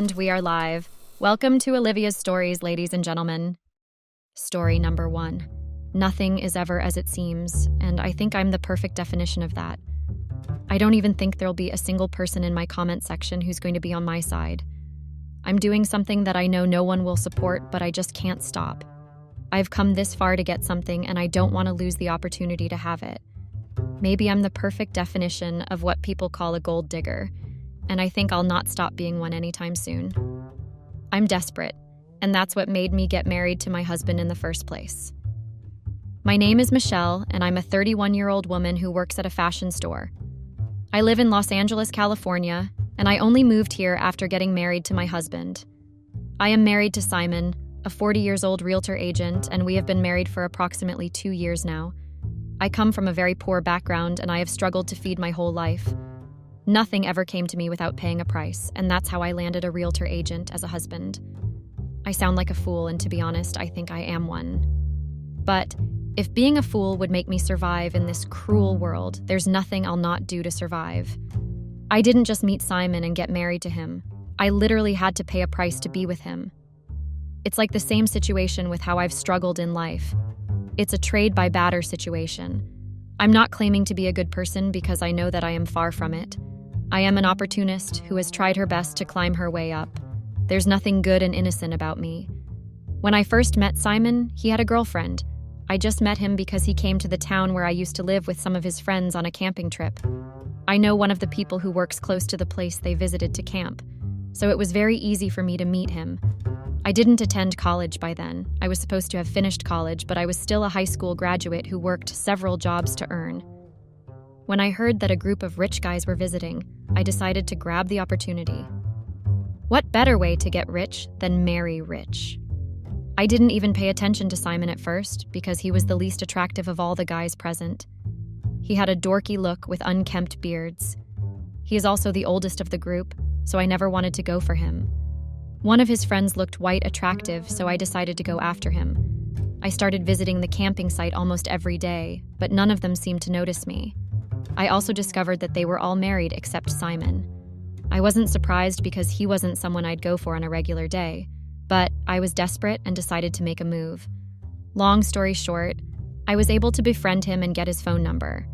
And we are live. Welcome to Olivia's Stories, ladies and gentlemen. Story number 1. Nothing is ever as it seems, and I think I'm the perfect definition of that. I don't even think there'll be a single person in my comment section who's going to be on my side. I'm doing something that I know no one will support, but I just can't stop. I've come this far to get something, and I don't want to lose the opportunity to have it. Maybe I'm the perfect definition of what people call a gold digger, and I think I'll not stop being one anytime soon. I'm desperate, and that's what made me get married to my husband in the first place. My name is Michelle, and I'm a 31-year-old woman who works at a fashion store. I live in Los Angeles, California, and I only moved here after getting married to my husband. I am married to Simon, a 40-year-old realtor agent, and we have been married for approximately 2 years now. I come from a very poor background, and I have struggled to feed my whole life. Nothing ever came to me without paying a price, and that's how I landed a realtor agent as a husband. I sound like a fool, and to be honest, I think I am one. But if being a fool would make me survive in this cruel world, there's nothing I'll not do to survive. I didn't just meet Simon and get married to him. I literally had to pay a price to be with him. It's like the same situation with how I've struggled in life. It's a trade by barter situation. I'm not claiming to be a good person because I know that I am far from it. I am an opportunist who has tried her best to climb her way up. There's nothing good and innocent about me. When I first met Simon, he had a girlfriend. I just met him because he came to the town where I used to live with some of his friends on a camping trip. I know one of the people who works close to the place they visited to camp, so it was very easy for me to meet him. I didn't attend college by then. I was supposed to have finished college, but I was still a high school graduate who worked several jobs to earn. When I heard that a group of rich guys were visiting, I decided to grab the opportunity. What better way to get rich than marry rich? I didn't even pay attention to Simon at first because he was the least attractive of all the guys present. He had a dorky look with unkempt beards. He is also the oldest of the group, so I never wanted to go for him. One of his friends looked quite attractive, so I decided to go after him. I started visiting the camping site almost every day, but none of them seemed to notice me. I also discovered that they were all married except Simon. I wasn't surprised because he wasn't someone I'd go for on a regular day, but I was desperate and decided to make a move. Long story short, I was able to befriend him and get his phone number.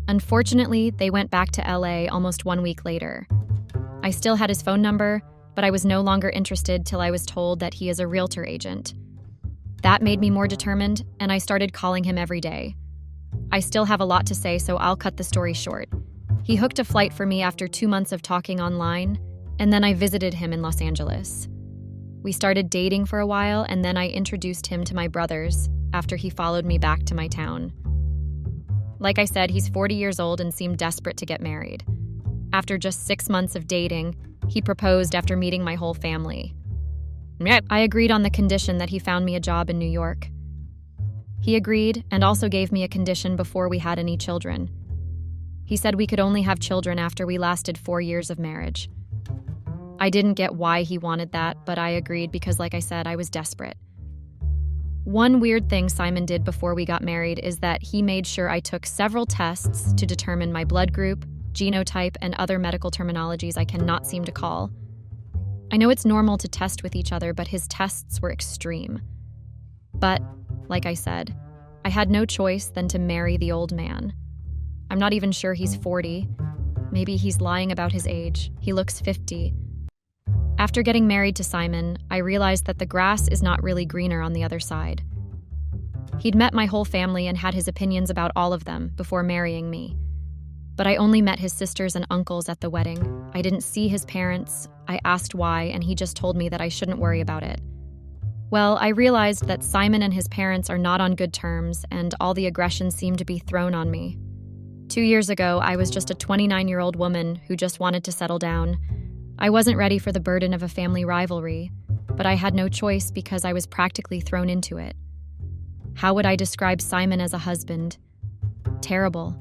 Unfortunately, they went back to LA almost 1 week later. I still had his phone number, but I was no longer interested till I was told that he is a realtor agent. That made me more determined, and I started calling him every day. I still have a lot to say, so I'll cut the story short. He hooked a flight for me after 2 months of talking online, and then I visited him in Los Angeles. We started dating for a while, and then I introduced him to my brothers after he followed me back to my town. Like I said, he's 40 years old and seemed desperate to get married. After just 6 months of dating, he proposed after meeting my whole family. I agreed on the condition that he found me a job in New York. He agreed and also gave me a condition before we had any children. He said we could only have children after we lasted 4 years of marriage. I didn't get why he wanted that, but I agreed because, like I said, I was desperate. One weird thing Simon did before we got married is that he made sure I took several tests to determine my blood group, genotype, and other medical terminologies I cannot seem to call. I know it's normal to test with each other, but his tests were extreme. But, like I said, I had no choice than to marry the old man. I'm not even sure he's 40. Maybe he's lying about his age. He looks 50. After getting married to Simon, I realized that the grass is not really greener on the other side. He'd met my whole family and had his opinions about all of them before marrying me. But I only met his sisters and uncles at the wedding. I didn't see his parents. I asked why, and he just told me that I shouldn't worry about it. Well, I realized that Simon and his parents are not on good terms, and all the aggression seemed to be thrown on me. 2 years ago, I was just a 29-year-old woman who just wanted to settle down. I wasn't ready for the burden of a family rivalry, but I had no choice because I was practically thrown into it. How would I describe Simon as a husband? Terrible.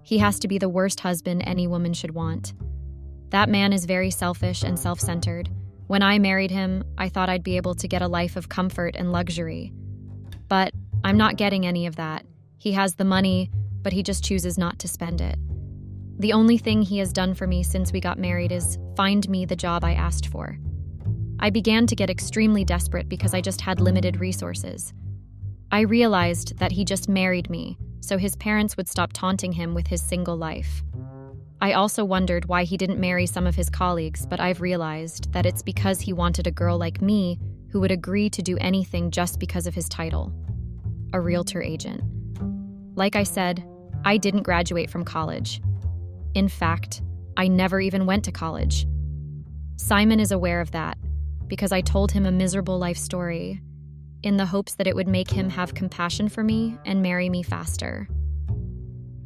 He has to be the worst husband any woman should want. That man is very selfish and self-centered. When I married him, I thought I'd be able to get a life of comfort and luxury. But I'm not getting any of that. He has the money, but he just chooses not to spend it. The only thing he has done for me since we got married is find me the job I asked for. I began to get extremely desperate because I just had limited resources. I realized that he just married me, so his parents would stop taunting him with his single life. I also wondered why he didn't marry some of his colleagues, but I've realized that it's because he wanted a girl like me who would agree to do anything just because of his title, a realtor agent. Like I said, I didn't graduate from college. In fact, I never even went to college. Simon is aware of that because I told him a miserable life story in the hopes that it would make him have compassion for me and marry me faster.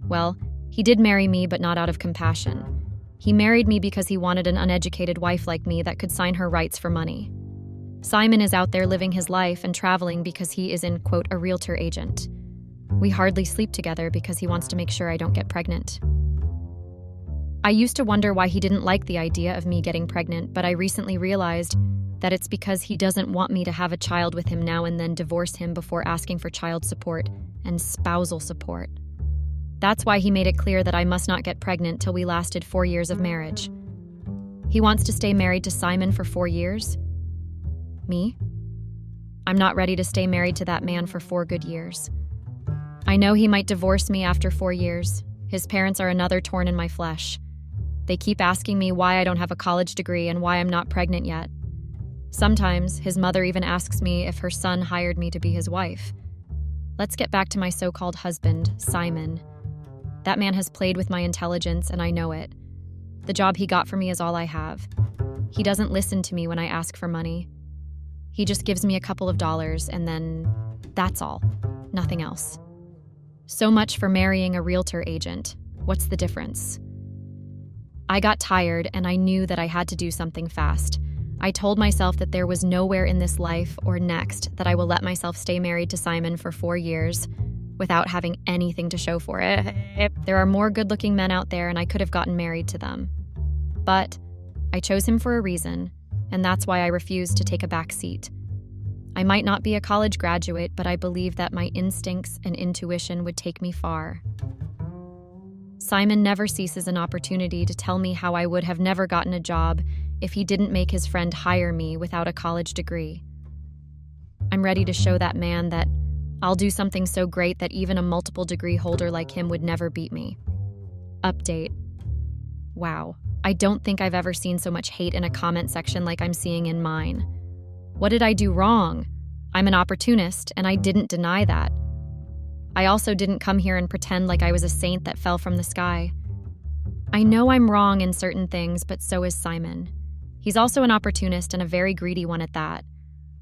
Well, he did marry me, but not out of compassion. He married me because he wanted an uneducated wife like me that could sign her rights for money. Simon is out there living his life and traveling because he is in, quote, a realtor agent. We hardly sleep together because he wants to make sure I don't get pregnant. I used to wonder why he didn't like the idea of me getting pregnant, but I recently realized that it's because he doesn't want me to have a child with him now and then divorce him before asking for child support and spousal support. That's why he made it clear that I must not get pregnant till we lasted 4 years of marriage. He wants to stay married to Simon for 4 years? Me? I'm not ready to stay married to that man for 4 good years. I know he might divorce me after 4 years. His parents are another thorn in my flesh. They keep asking me why I don't have a college degree and why I'm not pregnant yet. Sometimes his mother even asks me if her son hired me to be his wife. Let's get back to my so-called husband, Simon. That man has played with my intelligence, and I know it. The job he got for me is all I have. He doesn't listen to me when I ask for money. He just gives me a couple of dollars, and then that's all. Nothing else. So much for marrying a realtor agent. What's the difference? I got tired, and I knew that I had to do something fast. I told myself that there was nowhere in this life or next that I will let myself stay married to Simon for 4 years without having anything to show for it. There are more good-looking men out there, and I could have gotten married to them. But I chose him for a reason, and that's why I refused to take a back seat. I might not be a college graduate, but I believe that my instincts and intuition would take me far. Simon never ceases an opportunity to tell me how I would have never gotten a job if he didn't make his friend hire me without a college degree. I'm ready to show that man that I'll do something so great that even a multiple degree holder like him would never beat me. Update. Wow, I don't think I've ever seen so much hate in a comment section like I'm seeing in mine. What did I do wrong? I'm an opportunist, and I didn't deny that. I also didn't come here and pretend like I was a saint that fell from the sky. I know I'm wrong in certain things, but so is Simon. He's also an opportunist and a very greedy one at that.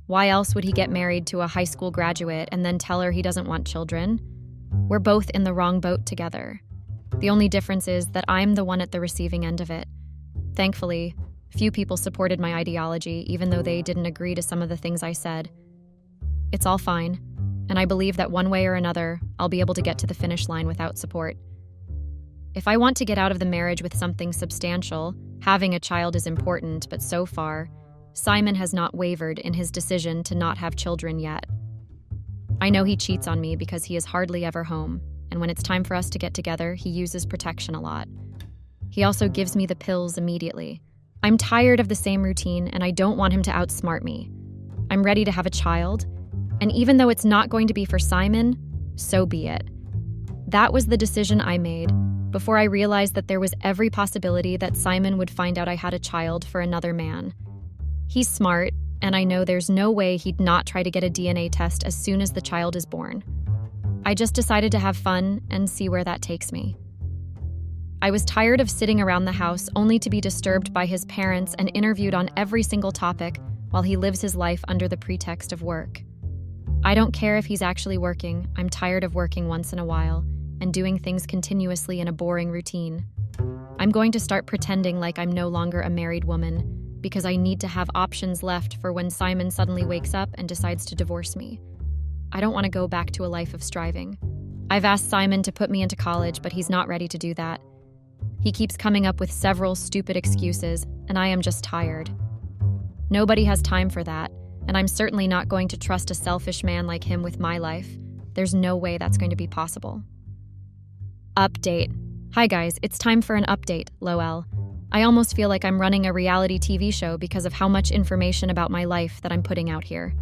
Why else would he get married to a high school graduate and then tell her he doesn't want children? We're both in the wrong boat together. The only difference is that I'm the one at the receiving end of it. Thankfully, few people supported my ideology, even though they didn't agree to some of the things I said. It's all fine, and I believe that one way or another, I'll be able to get to the finish line without support. If I want to get out of the marriage with something substantial, having a child is important, but so far, Simon has not wavered in his decision to not have children yet. I know he cheats on me because he is hardly ever home, and when it's time for us to get together, he uses protection a lot. He also gives me the pills immediately. I'm tired of the same routine, and I don't want him to outsmart me. I'm ready to have a child, and even though it's not going to be for Simon, so be it. That was the decision I made before I realized that there was every possibility that Simon would find out I had a child for another man. He's smart, and I know there's no way he'd not try to get a DNA test as soon as the child is born. I just decided to have fun and see where that takes me. I was tired of sitting around the house only to be disturbed by his parents and interviewed on every single topic while he lives his life under the pretext of work. I don't care if he's actually working. I'm tired of working once in a while and doing things continuously in a boring routine. I'm going to start pretending like I'm no longer a married woman because I need to have options left for when Simon suddenly wakes up and decides to divorce me. I don't want to go back to a life of striving. I've asked Simon to put me into college, but he's not ready to do that. He keeps coming up with several stupid excuses, and I am just tired. Nobody has time for that, and I'm certainly not going to trust a selfish man like him with my life. There's no way that's going to be possible. Update. Hi guys, it's time for an update, lol. I almost feel like I'm running a reality TV show because of how much information about my life that I'm putting out here.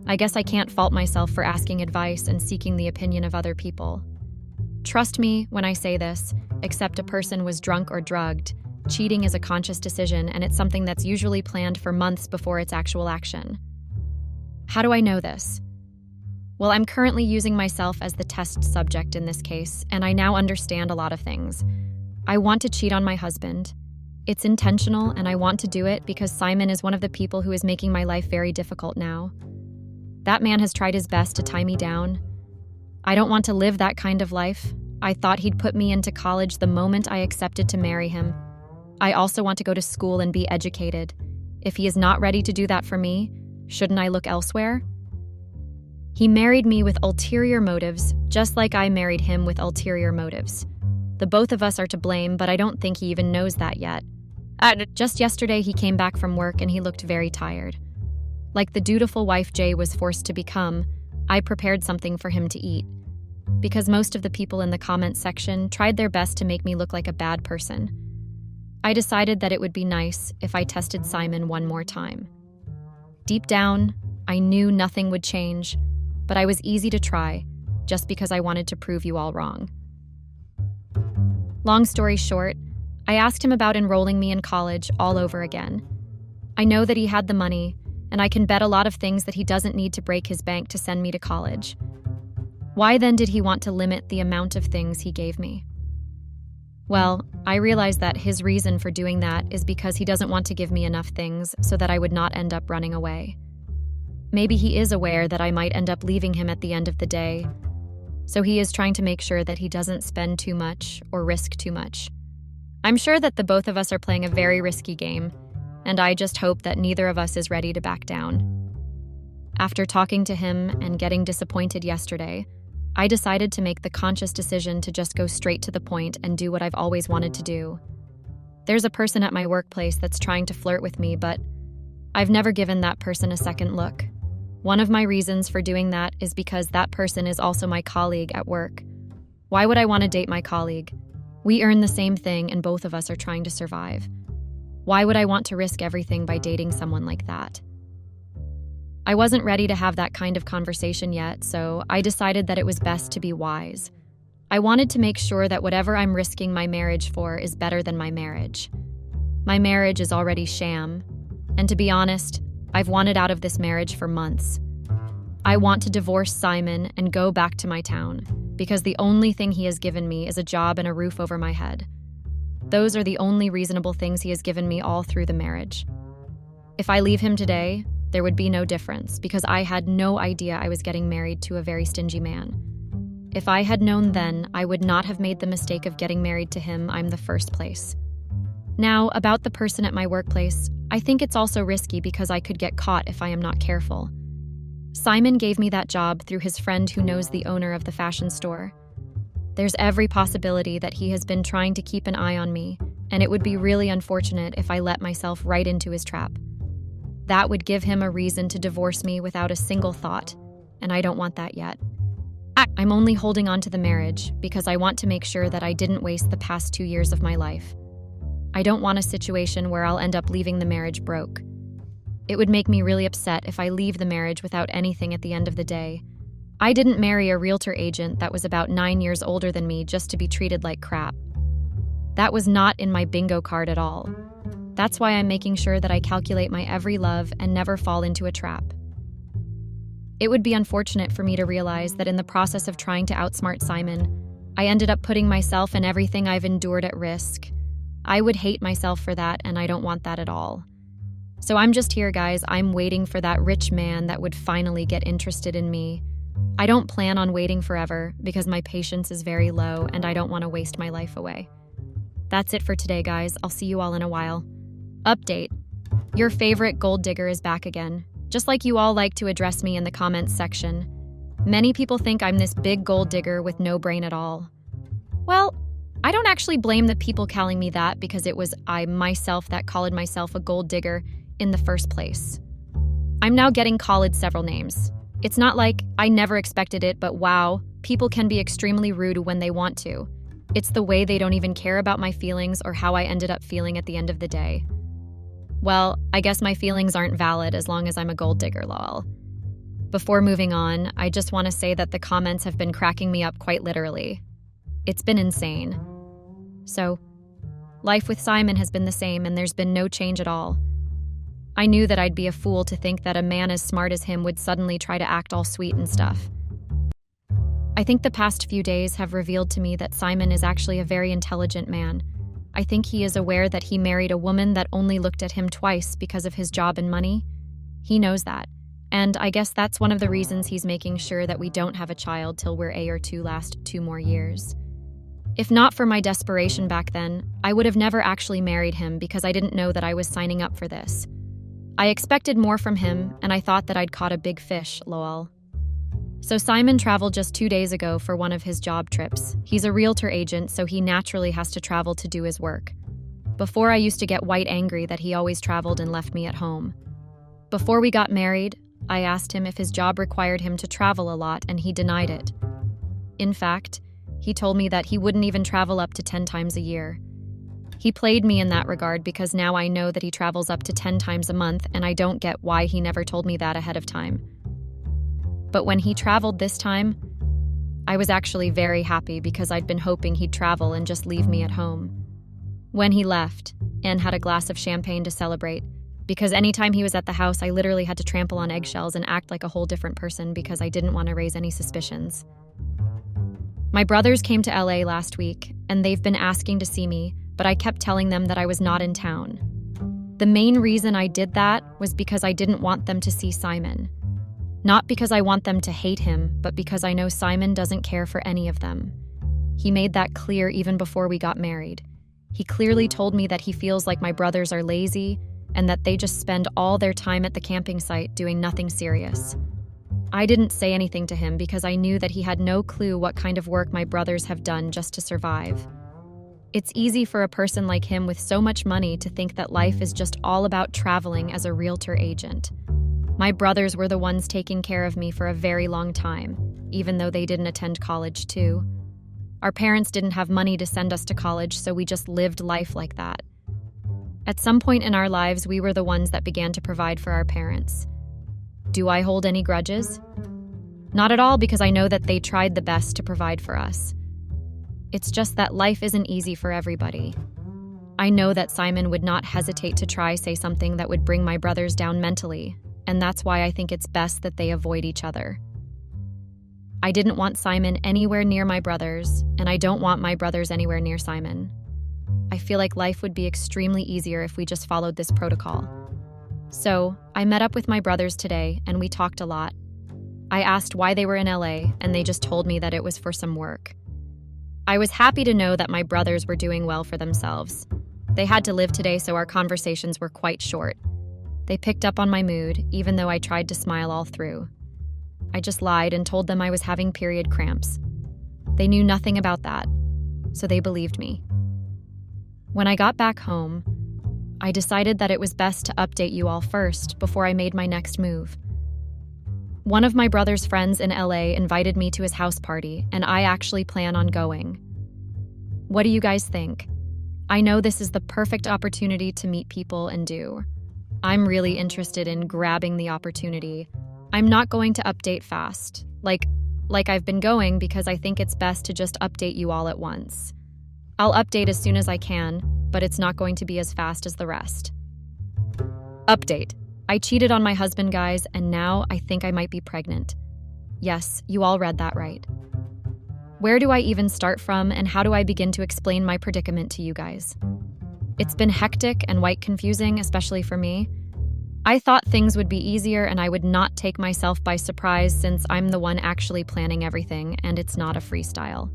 I guess I can't fault myself for asking advice and seeking the opinion of other people. Trust me when I say this, except a person was drunk or drugged, cheating is a conscious decision and it's something that's usually planned for months before its actual action. How do I know this? Well, I'm currently using myself as the test subject in this case, and I now understand a lot of things. I want to cheat on my husband. It's intentional, and I want to do it because Simon is one of the people who is making my life very difficult now. That man has tried his best to tie me down. I don't want to live that kind of life. I thought he'd put me into college the moment I accepted to marry him. I also want to go to school and be educated. If he is not ready to do that for me, shouldn't I look elsewhere? He married me with ulterior motives, just like I married him with ulterior motives. The both of us are to blame, but I don't think he even knows that yet. Just yesterday, he came back from work and he looked very tired. Like the dutiful wife Jay was forced to become, I prepared something for him to eat. Because most of the people in the comment section tried their best to make me look like a bad person. I decided that it would be nice if I tested Simon one more time. Deep down, I knew nothing would change, but I was easy to try, just because I wanted to prove you all wrong. Long story short, I asked him about enrolling me in college all over again. I know that he had the money, and I can bet a lot of things that he doesn't need to break his bank to send me to college. Why then did he want to limit the amount of things he gave me? Well, I realized that his reason for doing that is because he doesn't want to give me enough things so that I would not end up running away. Maybe he is aware that I might end up leaving him at the end of the day, so he is trying to make sure that he doesn't spend too much or risk too much. I'm sure that the both of us are playing a very risky game, and I just hope that neither of us is ready to back down. After talking to him and getting disappointed yesterday, I decided to make the conscious decision to just go straight to the point and do what I've always wanted to do. There's a person at my workplace that's trying to flirt with me, but I've never given that person a second look. One of my reasons for doing that is because that person is also my colleague at work. Why would I want to date my colleague? We earn the same thing and both of us are trying to survive. Why would I want to risk everything by dating someone like that? I wasn't ready to have that kind of conversation yet, so I decided that it was best to be wise. I wanted to make sure that whatever I'm risking my marriage for is better than my marriage. My marriage is already sham, and to be honest, I've wanted out of this marriage for months. I want to divorce Simon and go back to my town, because the only thing he has given me is a job and a roof over my head. Those are the only reasonable things he has given me all through the marriage. If I leave him today, there would be no difference, because I had no idea I was getting married to a very stingy man. If I had known then, I would not have made the mistake of getting married to him in the first place. Now, about the person at my workplace, I think it's also risky because I could get caught if I am not careful. Simon gave me that job through his friend who knows the owner of the fashion store. There's every possibility that he has been trying to keep an eye on me, and it would be really unfortunate if I let myself right into his trap. That would give him a reason to divorce me without a single thought, and I don't want that yet. I'm only holding on to the marriage because I want to make sure that I didn't waste the past 2 years of my life. I don't want a situation where I'll end up leaving the marriage broke. It would make me really upset if I leave the marriage without anything at the end of the day. I didn't marry a realtor agent that was about 9 years older than me just to be treated like crap. That was not in my bingo card at all. That's why I'm making sure that I calculate my every love and never fall into a trap. It would be unfortunate for me to realize that in the process of trying to outsmart Simon, I ended up putting myself and everything I've endured at risk. I would hate myself for that, and I don't want that at all. So I'm just here, guys. I'm waiting for that rich man that would finally get interested in me. I don't plan on waiting forever because my patience is very low and I don't want to waste my life away. That's it for today, guys. I'll see you all in a while. Update. Your favorite gold digger is back again, just like you all like to address me in the comments section. Many people think I'm this big gold digger with no brain at all. Well, I don't actually blame the people calling me that because it was I myself that called myself a gold digger in the first place. I'm now getting called several names. It's not like I never expected it, but wow, people can be extremely rude when they want to. It's the way they don't even care about my feelings or how I ended up feeling at the end of the day. Well, I guess my feelings aren't valid as long as I'm a gold digger, lol. Before moving on, I just want to say that the comments have been cracking me up quite literally. It's been insane. So, life with Simon has been the same and there's been no change at all. I knew that I'd be a fool to think that a man as smart as him would suddenly try to act all sweet and stuff. I think the past few days have revealed to me that Simon is actually a very intelligent man. I think he is aware that he married a woman that only looked at him twice because of his job and money. He knows that. And I guess that's one of the reasons he's making sure that we don't have a child till we're A or two last 2 more years. If not for my desperation back then, I would have never actually married him because I didn't know that I was signing up for this. I expected more from him, and I thought that I'd caught a big fish, lol. So Simon traveled just 2 days ago for one of his job trips. He's a realtor agent, so he naturally has to travel to do his work. Before, I used to get white angry that he always traveled and left me at home. Before we got married, I asked him if his job required him to travel a lot, and he denied it. In fact, he told me that he wouldn't even travel up to 10 times a year. He played me in that regard because now I know that he travels up to 10 times a month, and I don't get why he never told me that ahead of time. But when he traveled this time, I was actually very happy because I'd been hoping he'd travel and just leave me at home. When he left, Anne had a glass of champagne to celebrate, because anytime he was at the house, I literally had to trample on eggshells and act like a whole different person because I didn't want to raise any suspicions. My brothers came to LA last week, and they've been asking to see me, but I kept telling them that I was not in town. The main reason I did that was because I didn't want them to see Simon. Not because I want them to hate him, but because I know Simon doesn't care for any of them. He made that clear even before we got married. He clearly told me that he feels like my brothers are lazy and that they just spend all their time at the camping site doing nothing serious. I didn't say anything to him because I knew that he had no clue what kind of work my brothers have done just to survive. It's easy for a person like him with so much money to think that life is just all about traveling as a realtor agent. My brothers were the ones taking care of me for a very long time, even though they didn't attend college too. Our parents didn't have money to send us to college, so we just lived life like that. At some point in our lives, we were the ones that began to provide for our parents. Do I hold any grudges? Not at all, because I know that they tried the best to provide for us. It's just that life isn't easy for everybody. I know that Simon would not hesitate to say something that would bring my brothers down mentally, and that's why I think it's best that they avoid each other. I didn't want Simon anywhere near my brothers, and I don't want my brothers anywhere near Simon. I feel like life would be extremely easier if we just followed this protocol. So, I met up with my brothers today, and we talked a lot. I asked why they were in LA, and they just told me that it was for some work. I was happy to know that my brothers were doing well for themselves. They had to live today, so our conversations were quite short. They picked up on my mood, even though I tried to smile all through. I just lied and told them I was having period cramps. They knew nothing about that, so they believed me. When I got back home, I decided that it was best to update you all first before I made my next move. One of my brother's friends in LA invited me to his house party, and I actually plan on going. What do you guys think? I know this is the perfect opportunity to meet people and do. I'm really interested in grabbing the opportunity. I'm not going to update fast, like I've been going, because I think it's best to just update you all at once. I'll update as soon as I can, but it's not going to be as fast as the rest. Update. I cheated on my husband, guys, and now I think I might be pregnant. Yes, you all read that right. Where do I even start from, and how do I begin to explain my predicament to you guys? It's been hectic and quite confusing, especially for me. I thought things would be easier and I would not take myself by surprise since I'm the one actually planning everything and it's not a freestyle.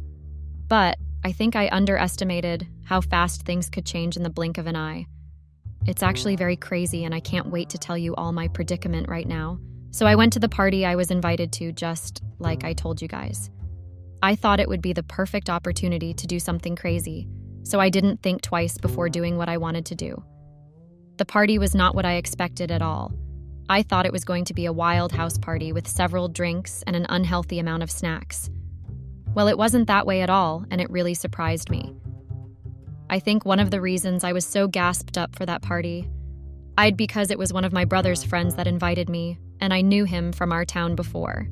But I think I underestimated how fast things could change in the blink of an eye. It's actually very crazy and I can't wait to tell you all my predicament right now. So I went to the party I was invited to, just like I told you guys. I thought it would be the perfect opportunity to do something crazy, so I didn't think twice before doing what I wanted to do. The party was not what I expected at all. I thought it was going to be a wild house party with several drinks and an unhealthy amount of snacks. Well, it wasn't that way at all, and it really surprised me. I think one of the reasons I was so gasped up for that party, because it was one of my brother's friends that invited me, and I knew him from our town before.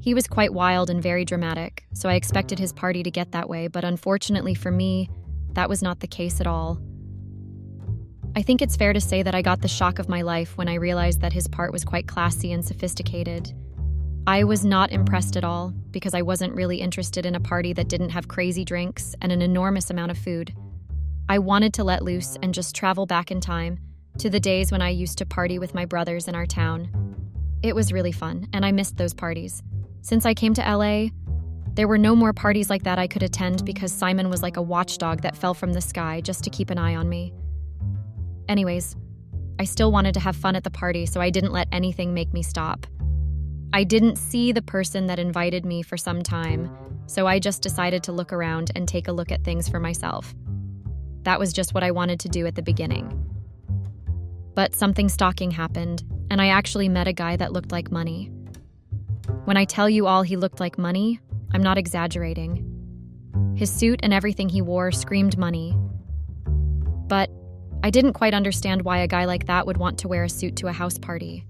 He was quite wild and very dramatic, so I expected his party to get that way, but unfortunately for me, that was not the case at all. I think it's fair to say that I got the shock of my life when I realized that his part was quite classy and sophisticated. I was not impressed at all, because I wasn't really interested in a party that didn't have crazy drinks and an enormous amount of food. I wanted to let loose and just travel back in time to the days when I used to party with my brothers in our town. It was really fun, and I missed those parties. Since I came to LA, there were no more parties like that I could attend because Simon was like a watchdog that fell from the sky just to keep an eye on me. Anyways, I still wanted to have fun at the party, so I didn't let anything make me stop. I didn't see the person that invited me for some time, so I just decided to look around and take a look at things for myself. That was just what I wanted to do at the beginning. But something stalking happened, and I actually met a guy that looked like money. When I tell you all he looked like money, I'm not exaggerating. His suit and everything he wore screamed money. But I didn't quite understand why a guy like that would want to wear a suit to a house party.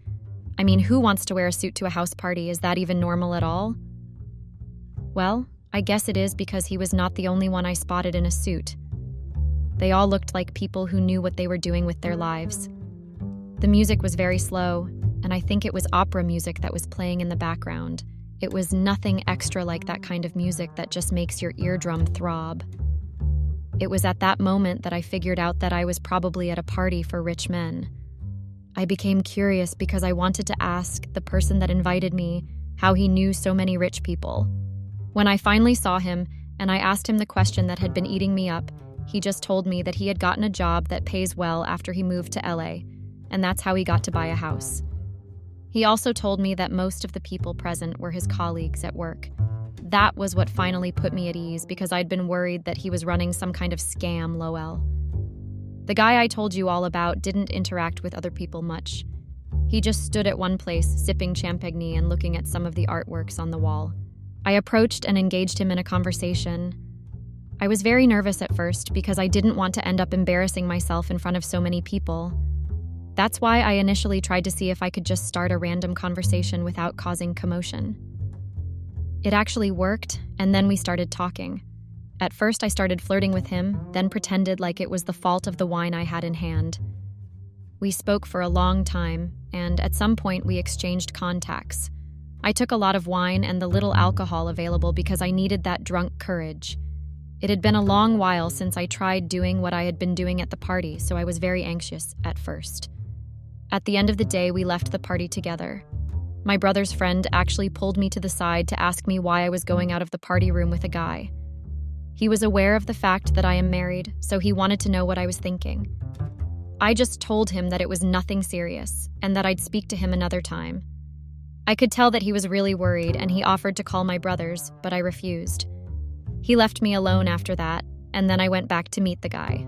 I mean, who wants to wear a suit to a house party? Is that even normal at all? Well, I guess it is because he was not the only one I spotted in a suit. They all looked like people who knew what they were doing with their lives. The music was very slow, and I think it was opera music that was playing in the background. It was nothing extra like that kind of music that just makes your eardrum throb. It was at that moment that I figured out that I was probably at a party for rich men. I became curious because I wanted to ask the person that invited me how he knew so many rich people. When I finally saw him and I asked him the question that had been eating me up, he just told me that he had gotten a job that pays well after he moved to LA, and that's how he got to buy a house. He also told me that most of the people present were his colleagues at work. That was what finally put me at ease because I'd been worried that he was running some kind of scam, lol. The guy I told you all about didn't interact with other people much. He just stood at one place, sipping champagne and looking at some of the artworks on the wall. I approached and engaged him in a conversation. I was very nervous at first because I didn't want to end up embarrassing myself in front of so many people. That's why I initially tried to see if I could just start a random conversation without causing commotion. It actually worked, and then we started talking. At first, I started flirting with him, then pretended like it was the fault of the wine I had in hand. We spoke for a long time, and at some point we exchanged contacts. I took a lot of wine and the little alcohol available because I needed that drunk courage. It had been a long while since I tried doing what I had been doing at the party, so I was very anxious at first. At the end of the day, we left the party together. My brother's friend actually pulled me to the side to ask me why I was going out of the party room with a guy. He was aware of the fact that I am married, so he wanted to know what I was thinking. I just told him that it was nothing serious and that I'd speak to him another time. I could tell that he was really worried and he offered to call my brothers, but I refused. He left me alone after that, and then I went back to meet the guy.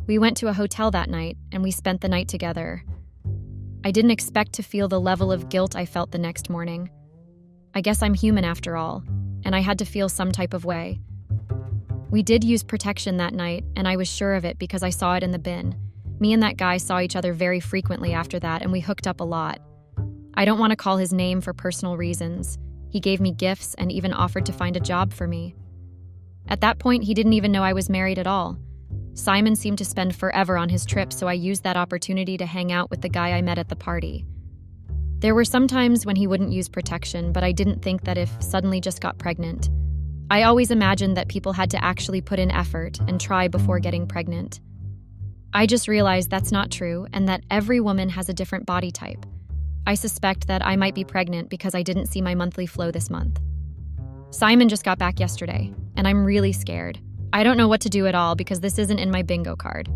We went to a hotel that night and we spent the night together. I didn't expect to feel the level of guilt I felt the next morning. I guess I'm human after all, and I had to feel some type of way. We did use protection that night, and I was sure of it because I saw it in the bin. Me and that guy saw each other very frequently after that, and we hooked up a lot. I don't want to call his name for personal reasons. He gave me gifts and even offered to find a job for me. At that point, he didn't even know I was married at all. Simon seemed to spend forever on his trip, so I used that opportunity to hang out with the guy I met at the party. There were some times when he wouldn't use protection, but I didn't think that if suddenly just got pregnant. I always imagined that people had to actually put in effort and try before getting pregnant. I just realized that's not true and that every woman has a different body type. I suspect that I might be pregnant because I didn't see my monthly flow this month. Simon just got back yesterday, and I'm really scared. I don't know what to do at all because this isn't in my bingo card.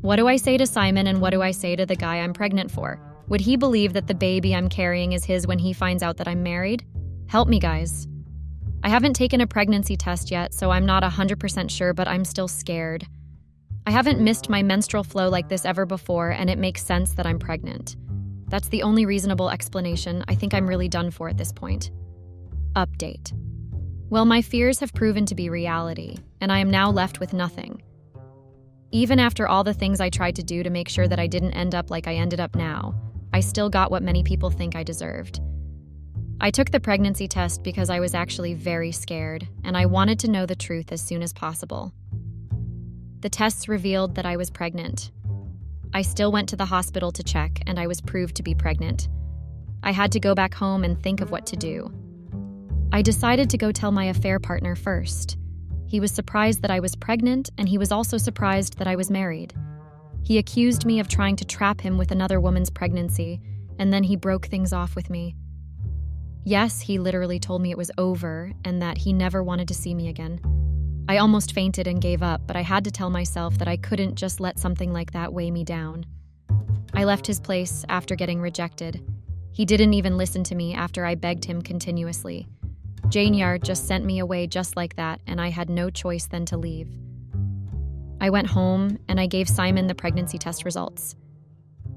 What do I say to Simon and what do I say to the guy I'm pregnant for? Would he believe that the baby I'm carrying is his when he finds out that I'm married? Help me, guys. I haven't taken a pregnancy test yet, so I'm not 100% sure, but I'm still scared. I haven't missed my menstrual flow like this ever before, and it makes sense that I'm pregnant. That's the only reasonable explanation. I think I'm really done for at this point. Update. Well, my fears have proven to be reality, and I am now left with nothing. Even after all the things I tried to do to make sure that I didn't end up like I ended up now, I still got what many people think I deserved. I took the pregnancy test because I was actually very scared, and I wanted to know the truth as soon as possible. The tests revealed that I was pregnant. I still went to the hospital to check, and I was proved to be pregnant. I had to go back home and think of what to do. I decided to go tell my affair partner first. He was surprised that I was pregnant, and he was also surprised that I was married. He accused me of trying to trap him with another woman's pregnancy, and then he broke things off with me. Yes, he literally told me it was over and that he never wanted to see me again. I almost fainted and gave up, but I had to tell myself that I couldn't just let something like that weigh me down. I left his place after getting rejected. He didn't even listen to me after I begged him continuously. Janiar just sent me away just like that, and I had no choice than to leave. I went home and I gave Simon the pregnancy test results.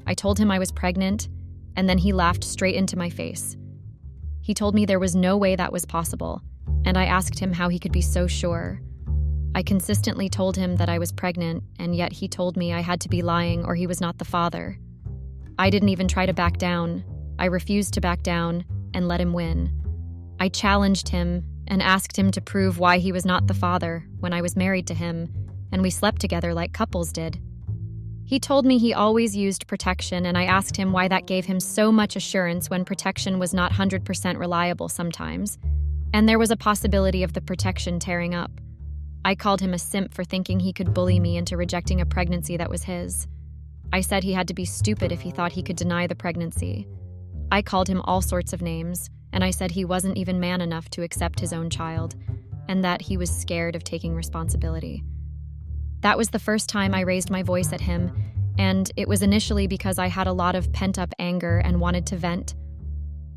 I told him I was pregnant, and then he laughed straight into my face. He told me there was no way that was possible, and I asked him how he could be so sure. I consistently told him that I was pregnant, and yet he told me I had to be lying or he was not the father. I didn't even try to back down. I refused to back down and let him win. I challenged him and asked him to prove why he was not the father when I was married to him, and we slept together like couples did. He told me he always used protection, and I asked him why that gave him so much assurance when protection was not 100% reliable sometimes, and there was a possibility of the protection tearing up. I called him a simp for thinking he could bully me into rejecting a pregnancy that was his. I said he had to be stupid if he thought he could deny the pregnancy. I called him all sorts of names, and I said he wasn't even man enough to accept his own child, and that he was scared of taking responsibility. That was the first time I raised my voice at him, and it was initially because I had a lot of pent-up anger and wanted to vent.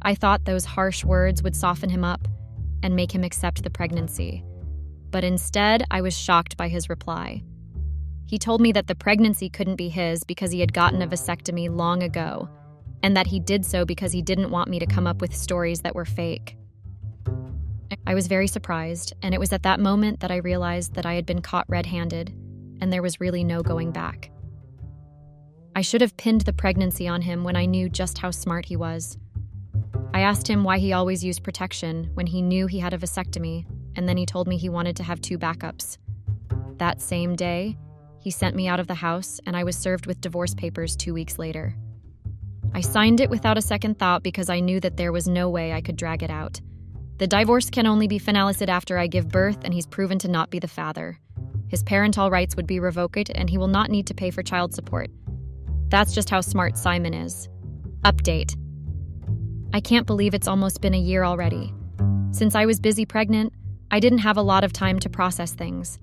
I thought those harsh words would soften him up and make him accept the pregnancy. But instead, I was shocked by his reply. He told me that the pregnancy couldn't be his because he had gotten a vasectomy long ago, and that he did so because he didn't want me to come up with stories that were fake. I was very surprised, and it was at that moment that I realized that I had been caught red-handed, and there was really no going back. I should have pinned the pregnancy on him when I knew just how smart he was. I asked him why he always used protection when he knew he had a vasectomy, and then he told me he wanted to have 2 backups. That same day, he sent me out of the house, and I was served with divorce papers 2 weeks later. I signed it without a second thought because I knew that there was no way I could drag it out. The divorce can only be finalized after I give birth, and he's proven to not be the father. His parental rights would be revoked, and he will not need to pay for child support. That's just how smart Simon is. Update. I can't believe it's almost been a year already. Since I was busy pregnant, I didn't have a lot of time to process things.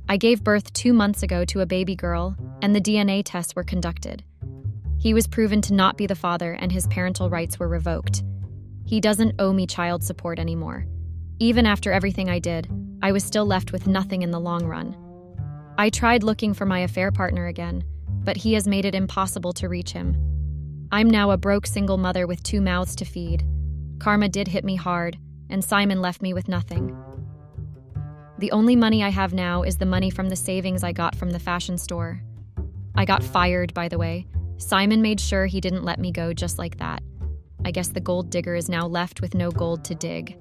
I gave birth 2 months ago to a baby girl, and the DNA tests were conducted. He was proven to not be the father, and his parental rights were revoked. He doesn't owe me child support anymore. Even after everything I did, I was still left with nothing in the long run. I tried looking for my affair partner again, but he has made it impossible to reach him. I'm now a broke single mother with 2 mouths to feed. Karma did hit me hard, and Simon left me with nothing. The only money I have now is the money from the savings I got from the fashion store. I got fired, by the way. Simon made sure he didn't let me go just like that. I guess the gold digger is now left with no gold to dig.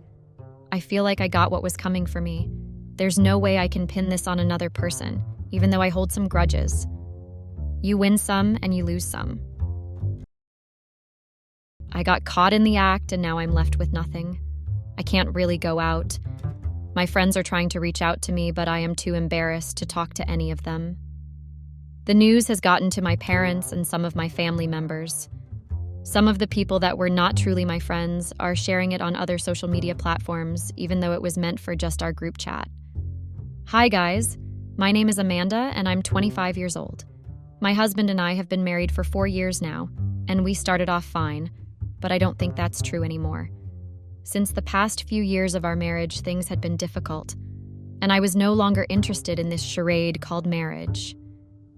I feel like I got what was coming for me. There's no way I can pin this on another person, even though I hold some grudges. You win some and you lose some. I got caught in the act, and now I'm left with nothing. I can't really go out. My friends are trying to reach out to me, but I am too embarrassed to talk to any of them. The news has gotten to my parents and some of my family members. Some of the people that were not truly my friends are sharing it on other social media platforms, even though it was meant for just our group chat. Hi guys, my name is Amanda, and I'm 25 years old. My husband and I have been married for 4 years now, and we started off fine, but I don't think that's true anymore. Since the past few years of our marriage, things had been difficult, and I was no longer interested in this charade called marriage.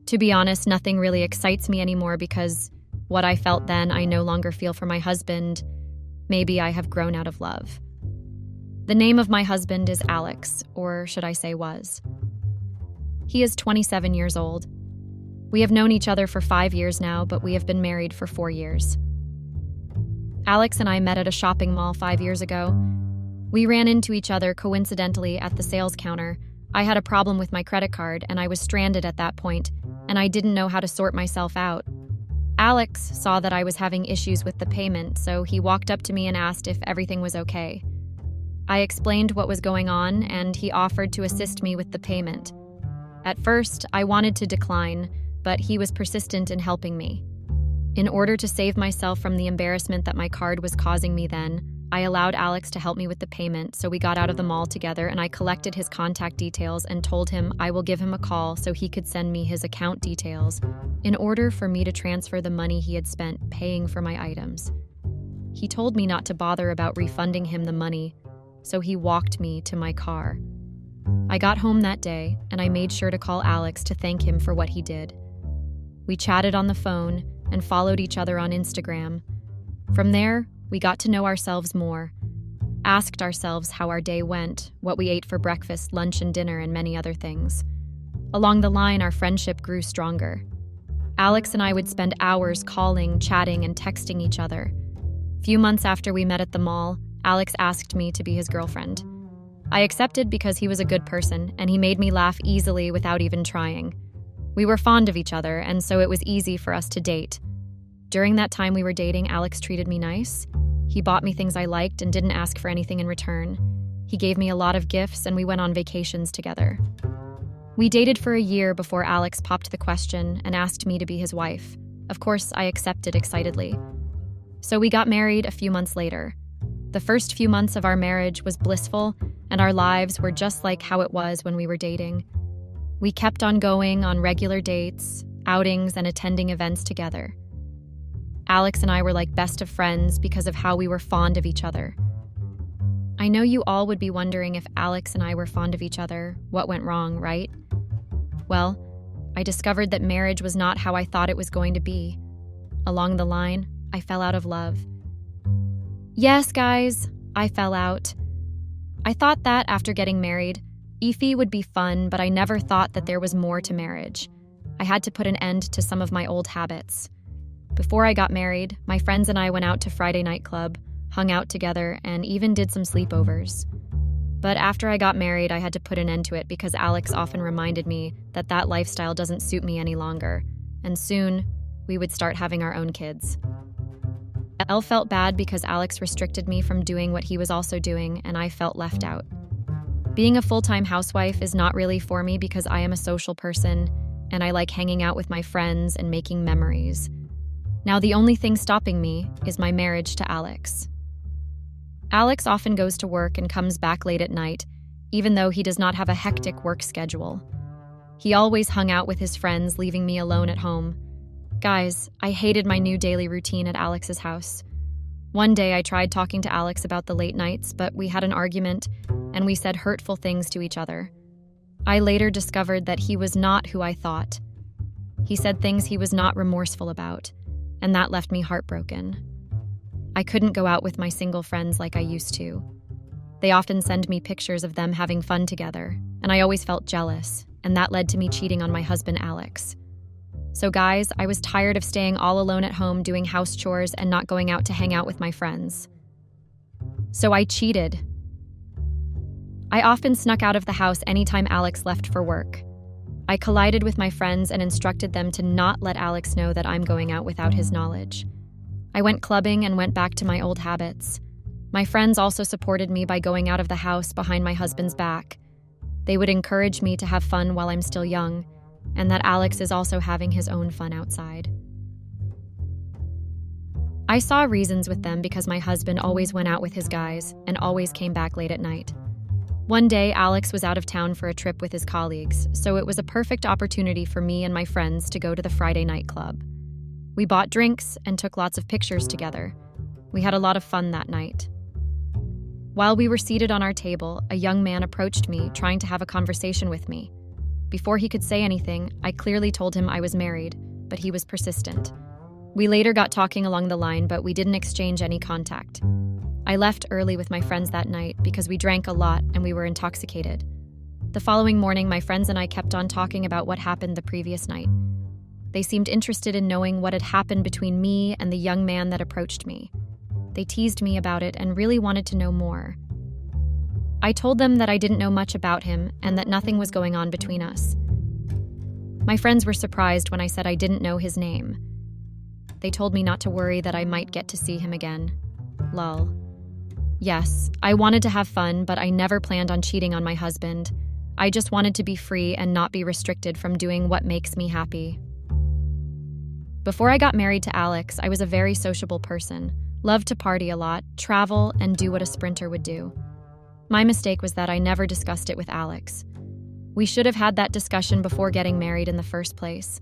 To be honest, nothing really excites me anymore because what I felt then, I no longer feel for my husband. Maybe I have grown out of love. The name of my husband is Alex, or should I say was. He is 27 years old. We have known each other for 5 years now, but we have been married for 4 years. Alex and I met at a shopping mall 5 years ago. We ran into each other coincidentally at the sales counter. I had a problem with my credit card, and I was stranded at that point, and I didn't know how to sort myself out. Alex saw that I was having issues with the payment, so he walked up to me and asked if everything was okay. I explained what was going on, and he offered to assist me with the payment. At first, I wanted to decline, but he was persistent in helping me. In order to save myself from the embarrassment that my card was causing me then, I allowed Alex to help me with the payment, so we got out of the mall together and I collected his contact details and told him I will give him a call so he could send me his account details in order for me to transfer the money he had spent paying for my items. He told me not to bother about refunding him the money, so he walked me to my car. I got home that day and I made sure to call Alex to thank him for what he did. We chatted on the phone and followed each other on Instagram. From there, we got to know ourselves more, asked ourselves how our day went, what we ate for breakfast, lunch, and dinner, and many other things. Along the line, our friendship grew stronger. Alex and I would spend hours calling, chatting, and texting each other. Few months after we met at the mall, Alex asked me to be his girlfriend. I accepted because he was a good person, and he made me laugh easily without even trying. We were fond of each other, and so it was easy for us to date. During that time we were dating, Alex treated me nice. He bought me things I liked and didn't ask for anything in return. He gave me a lot of gifts and we went on vacations together. We dated for a year before Alex popped the question and asked me to be his wife. Of course, I accepted excitedly. So we got married a few months later. The first few months of our marriage was blissful, and our lives were just like how it was when we were dating. We kept on going on regular dates, outings, and attending events together. Alex and I were like best of friends because of how we were fond of each other. I know you all would be wondering if Alex and I were fond of each other, what went wrong, right? Well, I discovered that marriage was not how I thought it was going to be. Along the line, I fell out of love. Yes, guys, I fell out. I thought that after getting married, Ify would be fun, but I never thought that there was more to marriage. I had to put an end to some of my old habits. Before I got married, my friends and I went out to Friday night club, hung out together, and even did some sleepovers. But after I got married, I had to put an end to it because Alex often reminded me that that lifestyle doesn't suit me any longer, and soon we would start having our own kids. Elle felt bad because Alex restricted me from doing what he was also doing, and I felt left out. Being a full-time housewife is not really for me because I am a social person, and I like hanging out with my friends and making memories. Now, the only thing stopping me is my marriage to Alex. Alex often goes to work and comes back late at night, even though he does not have a hectic work schedule. He always hung out with his friends, leaving me alone at home. Guys, I hated my new daily routine at Alex's house. One day I tried talking to Alex about the late nights, but we had an argument and we said hurtful things to each other. I later discovered that he was not who I thought. He said things he was not remorseful about, and that left me heartbroken. I couldn't go out with my single friends like I used to. They often send me pictures of them having fun together, and I always felt jealous, and that led to me cheating on my husband, Alex. So guys, I was tired of staying all alone at home doing house chores and not going out to hang out with my friends. So I cheated. I often snuck out of the house anytime Alex left for work. I collided with my friends and instructed them to not let Alex know that I'm going out without his knowledge. I went clubbing and went back to my old habits. My friends also supported me by going out of the house behind my husband's back. They would encourage me to have fun while I'm still young, and that Alex is also having his own fun outside. I saw reasons with them because my husband always went out with his guys and always came back late at night. One day, Alex was out of town for a trip with his colleagues, so it was a perfect opportunity for me and my friends to go to the Friday night club. We bought drinks and took lots of pictures together. We had a lot of fun that night. While we were seated on our table, a young man approached me, trying to have a conversation with me. Before he could say anything, I clearly told him I was married, but he was persistent. We later got talking along the line, but we didn't exchange any contact. I left early with my friends that night because we drank a lot and we were intoxicated. The following morning, my friends and I kept on talking about what happened the previous night. They seemed interested in knowing what had happened between me and the young man that approached me. They teased me about it and really wanted to know more. I told them that I didn't know much about him and that nothing was going on between us. My friends were surprised when I said I didn't know his name. They told me not to worry, that I might get to see him again. Lol. Yes, I wanted to have fun, but I never planned on cheating on my husband. I just wanted to be free and not be restricted from doing what makes me happy. Before I got married to Alex, I was a very sociable person, loved to party a lot, travel, and do what a sprinter would do. My mistake was that I never discussed it with Alex. We should have had that discussion before getting married in the first place.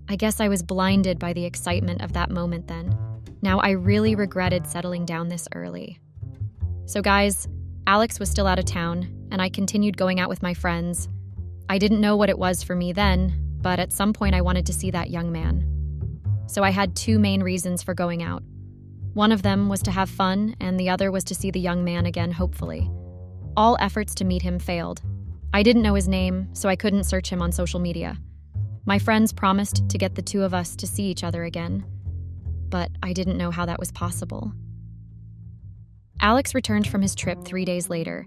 I guess I was blinded by the excitement of that moment then. Now I really regretted settling down this early. So guys, Alex was still out of town, and I continued going out with my friends. I didn't know what it was for me then, but at some point I wanted to see that young man. So I had two main reasons for going out. One of them was to have fun, and the other was to see the young man again, hopefully. All efforts to meet him failed. I didn't know his name, so I couldn't search him on social media. My friends promised to get the two of us to see each other again, but I didn't know how that was possible. Alex returned from his trip 3 days later.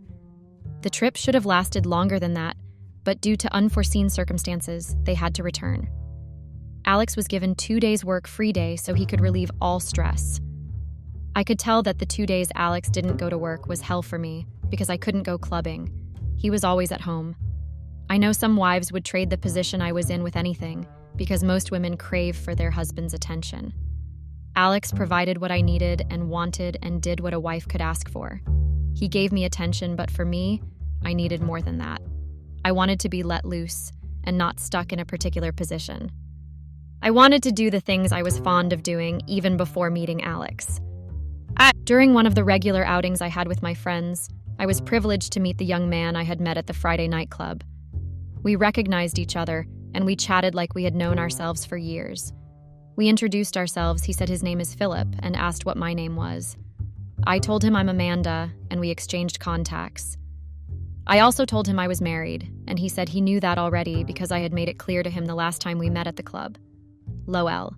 The trip should have lasted longer than that, but due to unforeseen circumstances, they had to return. Alex was given 2 days work free day so he could relieve all stress. I could tell that the 2 days Alex didn't go to work was hell for me because I couldn't go clubbing. He was always at home. I know some wives would trade the position I was in with anything because most women crave for their husband's attention. Alex provided what I needed and wanted and did what a wife could ask for. He gave me attention, but for me, I needed more than that. I wanted to be let loose and not stuck in a particular position. I wanted to do the things I was fond of doing even before meeting Alex. During one of the regular outings I had with my friends, I was privileged to meet the young man I had met at the Friday night club. We recognized each other, and we chatted like we had known ourselves for years. We introduced ourselves. He said his name is Philip and asked what my name was. I told him I'm Amanda, and we exchanged contacts. I also told him I was married, and he said he knew that already because I had made it clear to him the last time we met at the club. Lol.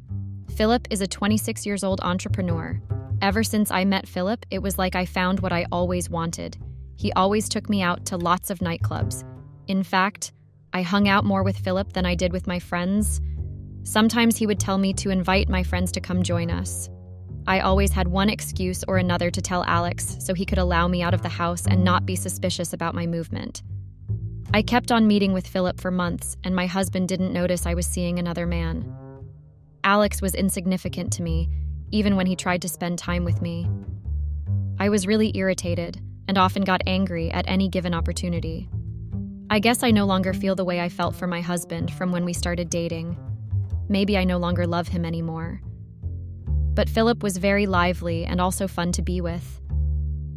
Philip is a 26-year-old entrepreneur. Ever since I met Philip, it was like I found what I always wanted. He always took me out to lots of nightclubs. In fact, I hung out more with Philip than I did with my friends. Sometimes he would tell me to invite my friends to come join us. I always had one excuse or another to tell Alex so he could allow me out of the house and not be suspicious about my movement. I kept on meeting with Philip for months, and my husband didn't notice I was seeing another man. Alex was insignificant to me, even when he tried to spend time with me. I was really irritated and often got angry at any given opportunity. I guess I no longer feel the way I felt for my husband from when we started dating. Maybe I no longer love him anymore. But Philip was very lively and also fun to be with.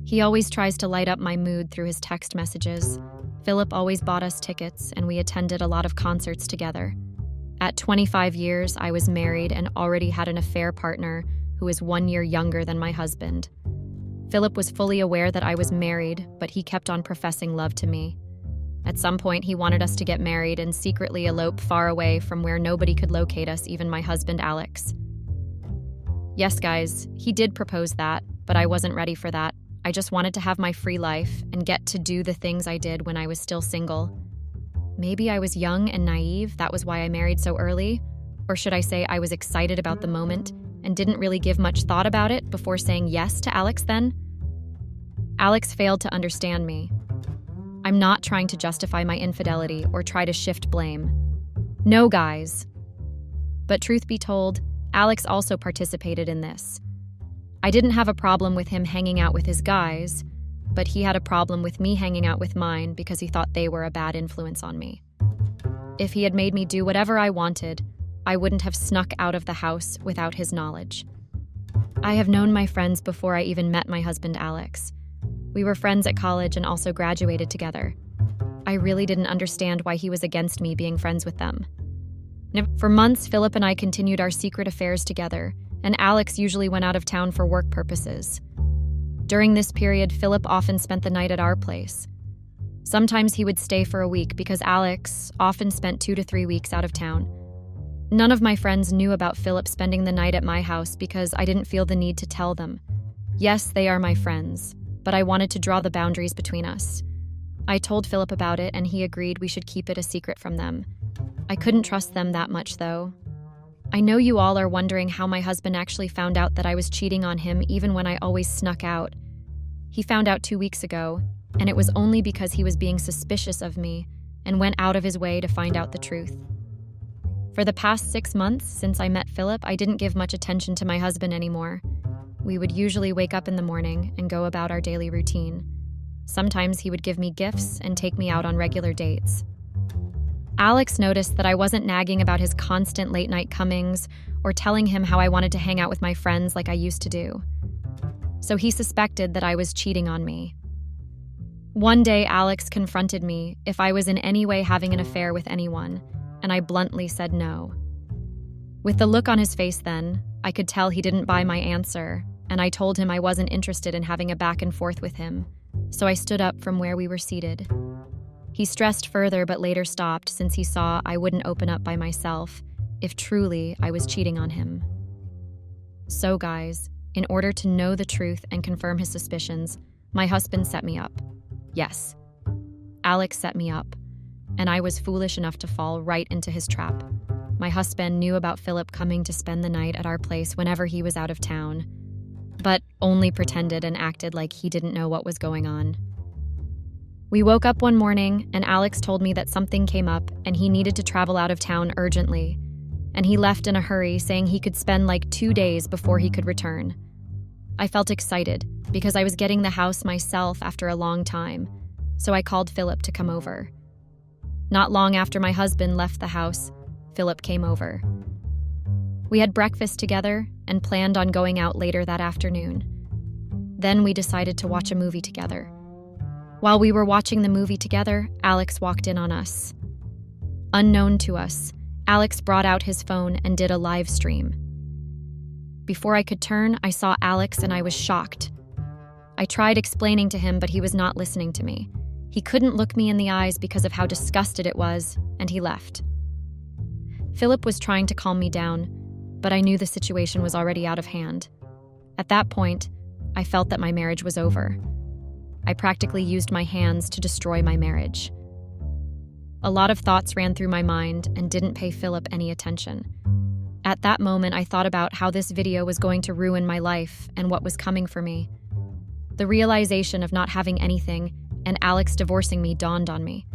He always tries to light up my mood through his text messages. Philip always bought us tickets, and we attended a lot of concerts together. At 25 years, I was married and already had an affair partner who is 1 year younger than my husband. Philip was fully aware that I was married, but he kept on professing love to me. At some point, he wanted us to get married and secretly elope far away from where nobody could locate us, even my husband, Alex. Yes, guys, he did propose that, but I wasn't ready for that. I just wanted to have my free life and get to do the things I did when I was still single. Maybe I was young and naive, that was why I married so early. Or should I say I was excited about the moment and didn't really give much thought about it before saying yes to Alex then? Alex failed to understand me. I'm not trying to justify my infidelity or try to shift blame. No, guys. But truth be told, Alex also participated in this. I didn't have a problem with him hanging out with his guys, but he had a problem with me hanging out with mine because he thought they were a bad influence on me. If he had made me do whatever I wanted, I wouldn't have snuck out of the house without his knowledge. I have known my friends before I even met my husband, Alex. We were friends at college and also graduated together. I really didn't understand why he was against me being friends with them. For months, Philip and I continued our secret affairs together, and Alex usually went out of town for work purposes. During this period, Philip often spent the night at our place. Sometimes he would stay for a week because Alex often spent 2 to 3 weeks out of town. None of my friends knew about Philip spending the night at my house because I didn't feel the need to tell them. Yes, they are my friends, but I wanted to draw the boundaries between us. I told Philip about it and he agreed we should keep it a secret from them. I couldn't trust them that much, though. I know you all are wondering how my husband actually found out that I was cheating on him even when I always snuck out. He found out 2 weeks ago, and it was only because he was being suspicious of me and went out of his way to find out the truth. For the past 6 months since I met Philip, I didn't give much attention to my husband anymore. We would usually wake up in the morning and go about our daily routine. Sometimes he would give me gifts and take me out on regular dates. Alex noticed that I wasn't nagging about his constant late-night comings or telling him how I wanted to hang out with my friends like I used to do. So he suspected that I was cheating on me. One day, Alex confronted me if I was in any way having an affair with anyone, and I bluntly said no. With the look on his face then, I could tell he didn't buy my answer, and I told him I wasn't interested in having a back and forth with him, so I stood up from where we were seated. He stressed further but later stopped since he saw I wouldn't open up by myself if truly I was cheating on him. So guys, in order to know the truth and confirm his suspicions, my husband set me up. Yes, Alex set me up, and I was foolish enough to fall right into his trap. My husband knew about Philip coming to spend the night at our place whenever he was out of town, but only pretended and acted like he didn't know what was going on. We woke up one morning, and Alex told me that something came up and he needed to travel out of town urgently, and he left in a hurry, saying he could spend like 2 days before he could return. I felt excited because I was getting the house myself after a long time, so I called Philip to come over. Not long after my husband left the house, Philip came over. We had breakfast together and planned on going out later that afternoon. Then we decided to watch a movie together. While we were watching the movie together, Alex walked in on us. Unknown to us, Alex brought out his phone and did a live stream. Before I could turn, I saw Alex and I was shocked. I tried explaining to him, but he was not listening to me. He couldn't look me in the eyes because of how disgusted it was, and he left. Philip was trying to calm me down, but I knew the situation was already out of hand. At that point, I felt that my marriage was over. I practically used my hands to destroy my marriage. A lot of thoughts ran through my mind and didn't pay Philip any attention. At that moment, I thought about how this video was going to ruin my life and what was coming for me. The realization of not having anything and Alex divorcing me dawned on me.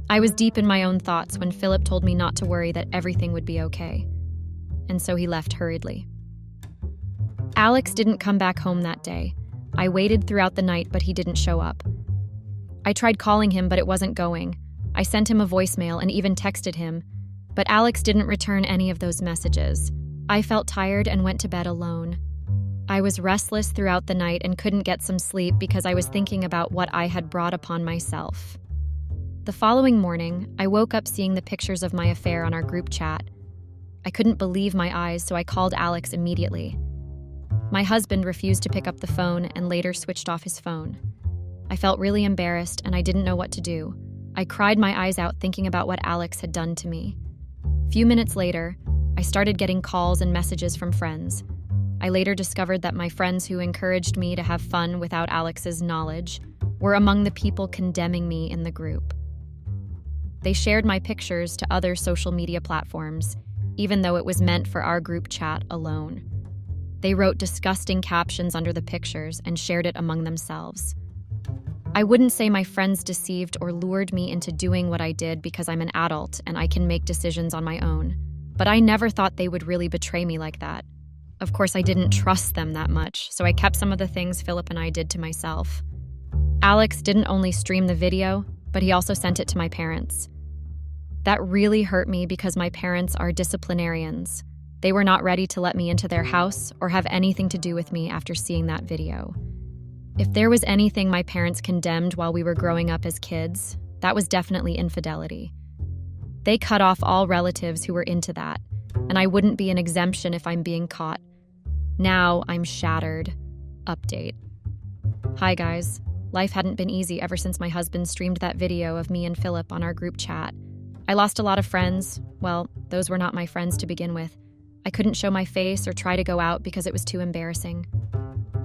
I was deep in my own thoughts when Philip told me not to worry, that everything would be okay. And so he left hurriedly. Alex didn't come back home that day. I waited throughout the night, but he didn't show up. I tried calling him, but it wasn't going. I sent him a voicemail and even texted him, but Alex didn't return any of those messages. I felt tired and went to bed alone. I was restless throughout the night and couldn't get some sleep because I was thinking about what I had brought upon myself. The following morning, I woke up seeing the pictures of my affair on our group chat. I couldn't believe my eyes, so I called Alex immediately. My husband refused to pick up the phone and later switched off his phone. I felt really embarrassed and I didn't know what to do. I cried my eyes out thinking about what Alex had done to me. A few minutes later, I started getting calls and messages from friends. I later discovered that my friends who encouraged me to have fun without Alex's knowledge were among the people condemning me in the group. They shared my pictures to other social media platforms, even though it was meant for our group chat alone. They wrote disgusting captions under the pictures and shared it among themselves. I wouldn't say my friends deceived or lured me into doing what I did because I'm an adult and I can make decisions on my own, but I never thought they would really betray me like that. Of course, I didn't trust them that much, so I kept some of the things Philip and I did to myself. Alex didn't only stream the video, but he also sent it to my parents. That really hurt me because my parents are disciplinarians. They were not ready to let me into their house or have anything to do with me after seeing that video. If there was anything my parents condemned while we were growing up as kids, that was definitely infidelity. They cut off all relatives who were into that, and I wouldn't be an exemption if I'm being caught. Now I'm shattered. Update. Hi guys. Life hadn't been easy ever since my husband streamed that video of me and Philip on our group chat. I lost a lot of friends. Well, those were not my friends to begin with. I couldn't show my face or try to go out because it was too embarrassing.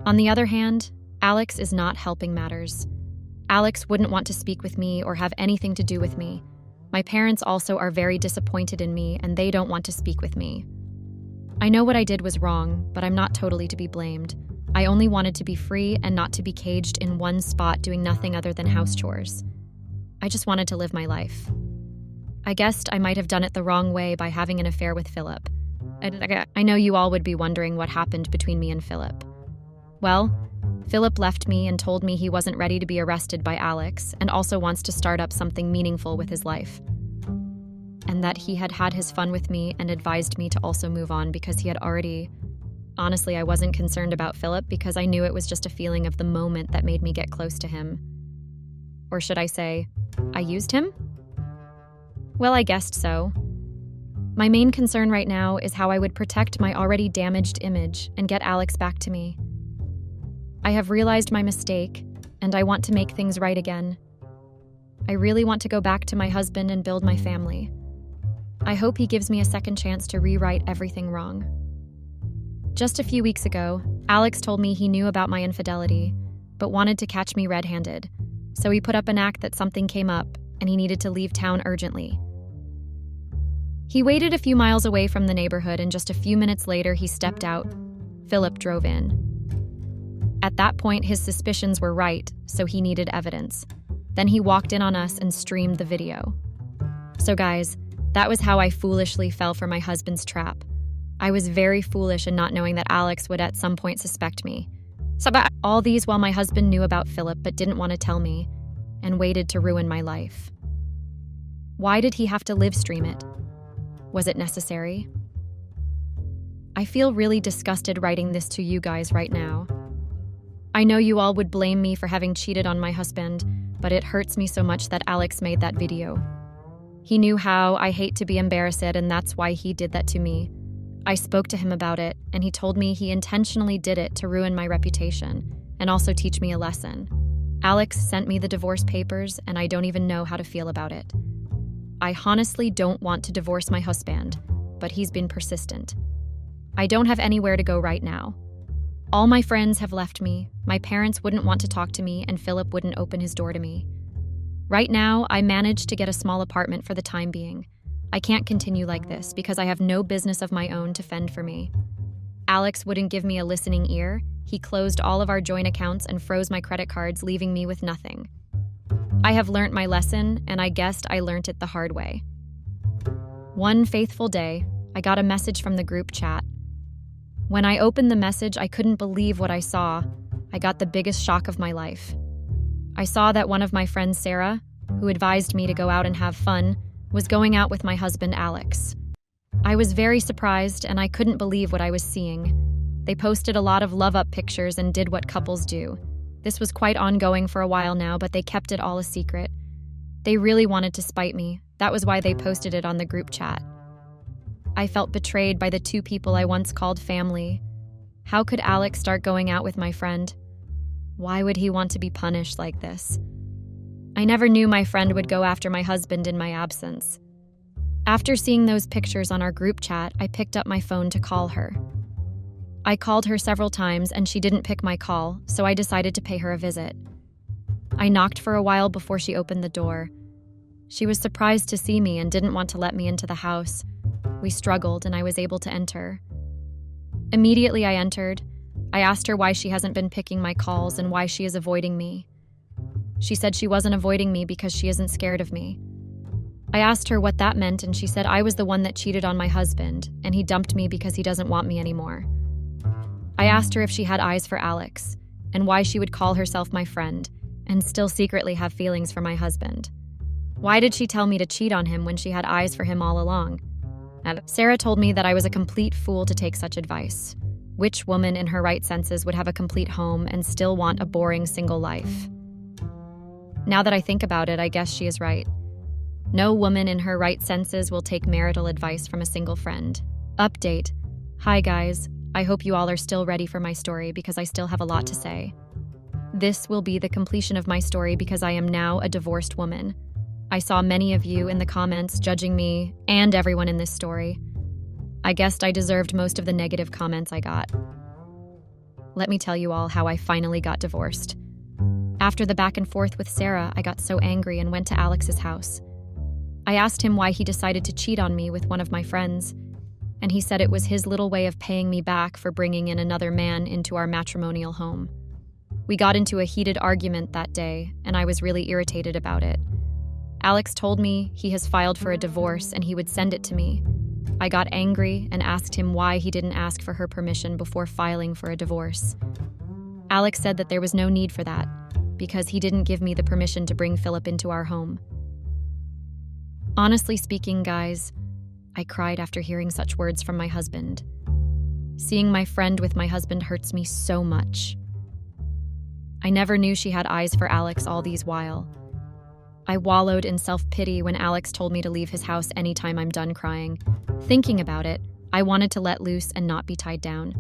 On the other hand, Alex is not helping matters. Alex wouldn't want to speak with me or have anything to do with me. My parents also are very disappointed in me and they don't want to speak with me. I know what I did was wrong, but I'm not totally to be blamed. I only wanted to be free and not to be caged in one spot doing nothing other than house chores. I just wanted to live my life. I guessed I might have done it the wrong way by having an affair with Philip. I know you all would be wondering what happened between me and Philip. Well, Philip left me and told me he wasn't ready to be arrested by Alex and also wants to start up something meaningful with his life. And that he had had his fun with me and advised me to also move on because he had already... Honestly, I wasn't concerned about Philip because I knew it was just a feeling of the moment that made me get close to him. Or should I say, I used him? Well, I guessed so. My main concern right now is how I would protect my already damaged image and get Alex back to me. I have realized my mistake, and I want to make things right again. I really want to go back to my husband and build my family. I hope he gives me a second chance to rewrite everything wrong. Just a few weeks ago, Alex told me he knew about my infidelity, but wanted to catch me red-handed. So he put up an act that something came up, and he needed to leave town urgently. He waited a few miles away from the neighborhood, and just a few minutes later, he stepped out. Philip drove in. At that point, his suspicions were right, so he needed evidence. Then he walked in on us and streamed the video. So guys, that was how I foolishly fell for my husband's trap. I was very foolish in not knowing that Alex would at some point suspect me. All these while my husband knew about Philip but didn't want to tell me, and waited to ruin my life. Why did he have to live stream it? Was it necessary? I feel really disgusted writing this to you guys right now. I know you all would blame me for having cheated on my husband, but it hurts me so much that Alex made that video. He knew how I hate to be embarrassed, and that's why he did that to me. I spoke to him about it, and he told me he intentionally did it to ruin my reputation and also teach me a lesson. Alex sent me the divorce papers, and I don't even know how to feel about it. I honestly don't want to divorce my husband, but he's been persistent. I don't have anywhere to go right now. All my friends have left me, my parents wouldn't want to talk to me, and Philip wouldn't open his door to me. Right now, I managed to get a small apartment for the time being. I can't continue like this because I have no business of my own to fend for me. Alex wouldn't give me a listening ear. He closed all of our joint accounts and froze my credit cards, leaving me with nothing. I have learnt my lesson, and I guessed I learnt it the hard way. One faithful day, I got a message from the group chat. When I opened the message, I couldn't believe what I saw. I got the biggest shock of my life. I saw that one of my friends, Sarah, who advised me to go out and have fun, was going out with my husband, Alex. I was very surprised, and I couldn't believe what I was seeing. They posted a lot of love-up pictures and did what couples do. This was quite ongoing for a while now, but they kept it all a secret. They really wanted to spite me. That was why they posted it on the group chat. I felt betrayed by the two people I once called family. How could Alex start going out with my friend? Why would he want to be punished like this? I never knew my friend would go after my husband in my absence. After seeing those pictures on our group chat, I picked up my phone to call her. I called her several times and she didn't pick my call, so I decided to pay her a visit. I knocked for a while before she opened the door. She was surprised to see me and didn't want to let me into the house. We struggled and I was able to enter. Immediately I entered. I asked her why she hasn't been picking my calls and why she is avoiding me. She said she wasn't avoiding me because she isn't scared of me. I asked her what that meant, and she said I was the one that cheated on my husband, and he dumped me because he doesn't want me anymore. I asked her if she had eyes for Alex, and why she would call herself my friend, and still secretly have feelings for my husband. Why did she tell me to cheat on him when she had eyes for him all along? Sarah told me that I was a complete fool to take such advice. Which woman in her right senses would have a complete home and still want a boring single life? Now that I think about it, I guess she is right. No woman in her right senses will take marital advice from a single friend. Update. Hi guys, I hope you all are still ready for my story because I still have a lot to say. This will be the completion of my story because I am now a divorced woman. I saw many of you in the comments judging me and everyone in this story. I guessed I deserved most of the negative comments I got. Let me tell you all how I finally got divorced. After the back and forth with Sarah, I got so angry and went to Alex's house. I asked him why he decided to cheat on me with one of my friends, and he said it was his little way of paying me back for bringing in another man into our matrimonial home. We got into a heated argument that day, and I was really irritated about it. Alex told me he has filed for a divorce and he would send it to me. I got angry and asked him why he didn't ask for her permission before filing for a divorce. Alex said that there was no need for that, because he didn't give me the permission to bring Philip into our home. Honestly speaking, guys, I cried after hearing such words from my husband. Seeing my friend with my husband hurts me so much. I never knew she had eyes for Alex all these while. I wallowed in self-pity when Alex told me to leave his house anytime I'm done crying. Thinking about it, I wanted to let loose and not be tied down.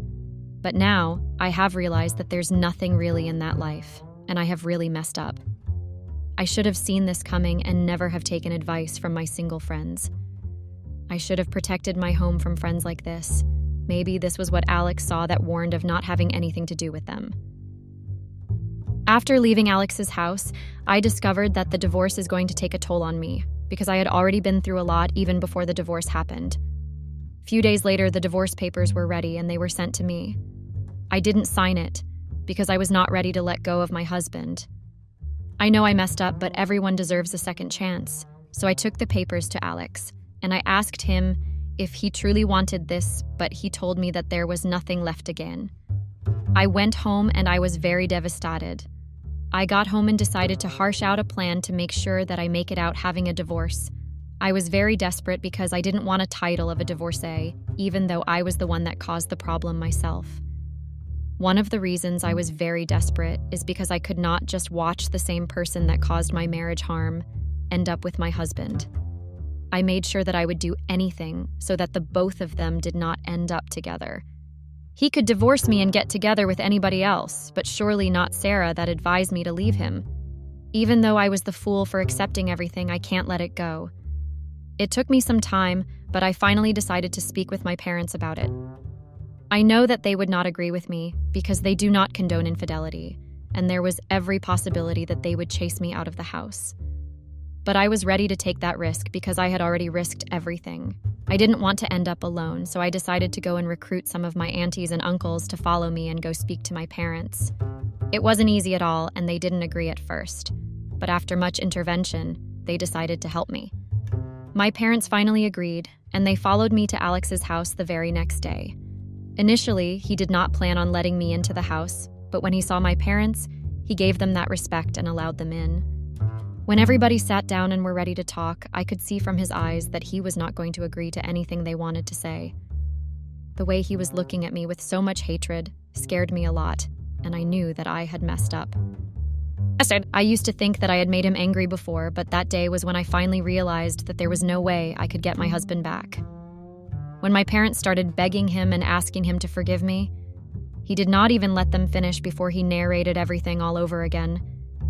But now, I have realized that there's nothing really in that life, and I have really messed up. I should have seen this coming and never have taken advice from my single friends. I should have protected my home from friends like this. Maybe this was what Alex saw that warned of not having anything to do with them. After leaving Alex's house, I discovered that the divorce is going to take a toll on me because I had already been through a lot even before the divorce happened. Few days later, the divorce papers were ready and they were sent to me. I didn't sign it because I was not ready to let go of my husband. I know I messed up, but everyone deserves a second chance. So I took the papers to Alex and I asked him if he truly wanted this, but he told me that there was nothing left again. I went home and I was very devastated. I got home and decided to harsh out a plan to make sure that I make it out having a divorce. I was very desperate because I didn't want a title of a divorcee, even though I was the one that caused the problem myself. One of the reasons I was very desperate is because I could not just watch the same person that caused my marriage harm end up with my husband. I made sure that I would do anything so that the both of them did not end up together. He could divorce me and get together with anybody else, but surely not Sarah that advised me to leave him. Even though I was the fool for accepting everything, I can't let it go. It took me some time, but I finally decided to speak with my parents about it. I know that they would not agree with me because they do not condone infidelity, and there was every possibility that they would chase me out of the house. But I was ready to take that risk because I had already risked everything. I didn't want to end up alone, so I decided to go and recruit some of my aunties and uncles to follow me and go speak to my parents. It wasn't easy at all, and they didn't agree at first. But after much intervention, they decided to help me. My parents finally agreed, and they followed me to Alex's house the very next day. Initially, he did not plan on letting me into the house, but when he saw my parents, he gave them that respect and allowed them in. When everybody sat down and were ready to talk, I could see from his eyes that he was not going to agree to anything they wanted to say. The way he was looking at me with so much hatred scared me a lot, and I knew that I had messed up. I used to think that I had made him angry before, but that day was when I finally realized that there was no way I could get my husband back. When my parents started begging him and asking him to forgive me, he did not even let them finish before he narrated everything all over again.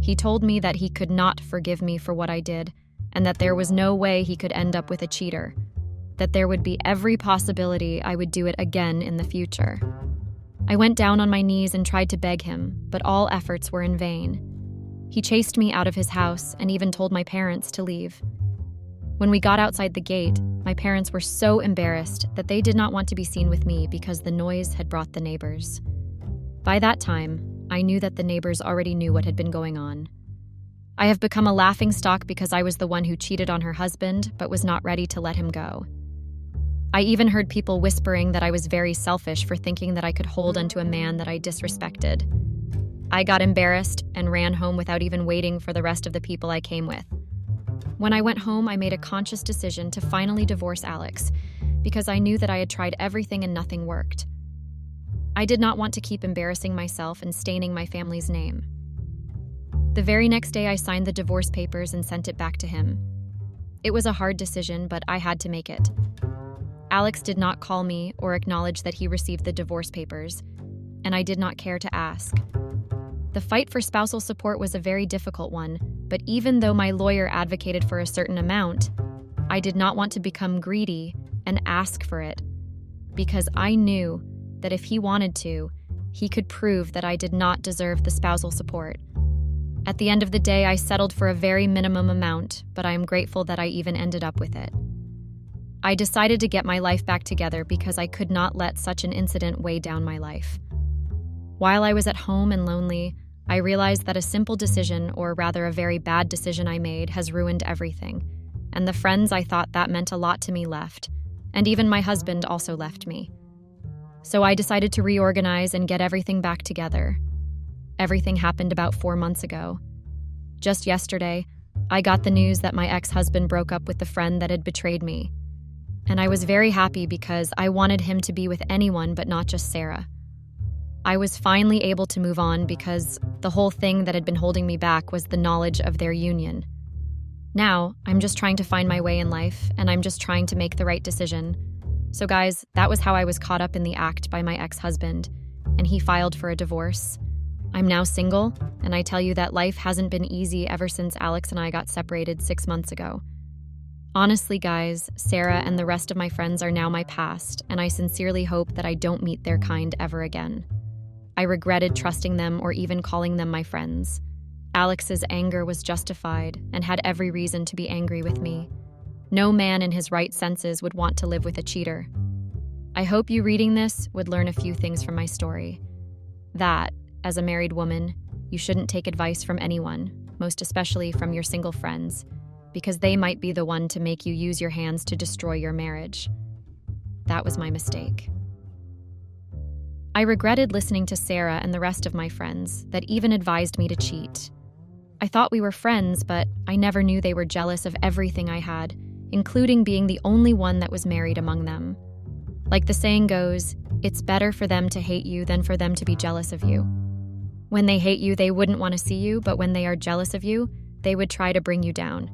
He told me that he could not forgive me for what I did, and that there was no way he could end up with a cheater, that there would be every possibility I would do it again in the future. I went down on my knees and tried to beg him, but all efforts were in vain. He chased me out of his house and even told my parents to leave. When we got outside the gate, my parents were so embarrassed that they did not want to be seen with me because the noise had brought the neighbors. By that time, I knew that the neighbors already knew what had been going on. I have become a laughingstock because I was the one who cheated on her husband but was not ready to let him go. I even heard people whispering that I was very selfish for thinking that I could hold onto a man that I disrespected. I got embarrassed and ran home without even waiting for the rest of the people I came with. When I went home, I made a conscious decision to finally divorce Alex because I knew that I had tried everything and nothing worked. I did not want to keep embarrassing myself and staining my family's name. The very next day, I signed the divorce papers and sent it back to him. It was a hard decision, but I had to make it. Alex did not call me or acknowledge that he received the divorce papers, and I did not care to ask. The fight for spousal support was a very difficult one, but even though my lawyer advocated for a certain amount, I did not want to become greedy and ask for it, because I knew that if he wanted to, he could prove that I did not deserve the spousal support. At the end of the day, I settled for a very minimum amount, but I am grateful that I even ended up with it. I decided to get my life back together because I could not let such an incident weigh down my life. While I was at home and lonely, I realized that a simple decision, or rather a very bad decision I made, has ruined everything, and the friends I thought that meant a lot to me left, and even my husband also left me. So I decided to reorganize and get everything back together. Everything happened about 4 months ago. Just yesterday, I got the news that my ex-husband broke up with the friend that had betrayed me. And I was very happy because I wanted him to be with anyone but not just Sarah. I was finally able to move on because the whole thing that had been holding me back was the knowledge of their union. Now, I'm just trying to find my way in life, and I'm just trying to make the right decision. So guys, that was how I was caught up in the act by my ex-husband, and he filed for a divorce. I'm now single, and I tell you that life hasn't been easy ever since Alex and I got separated 6 months ago. Honestly, guys, Sarah and the rest of my friends are now my past, and I sincerely hope that I don't meet their kind ever again. I regretted trusting them or even calling them my friends. Alex's anger was justified and had every reason to be angry with me. No man in his right senses would want to live with a cheater. I hope you reading this would learn a few things from my story. That, as a married woman, you shouldn't take advice from anyone, most especially from your single friends, because they might be the one to make you use your hands to destroy your marriage. That was my mistake. I regretted listening to Sarah and the rest of my friends that even advised me to cheat. I thought we were friends, but I never knew they were jealous of everything I had, including being the only one that was married among them. Like the saying goes, it's better for them to hate you than for them to be jealous of you. When they hate you, they wouldn't want to see you, but when they are jealous of you, they would try to bring you down.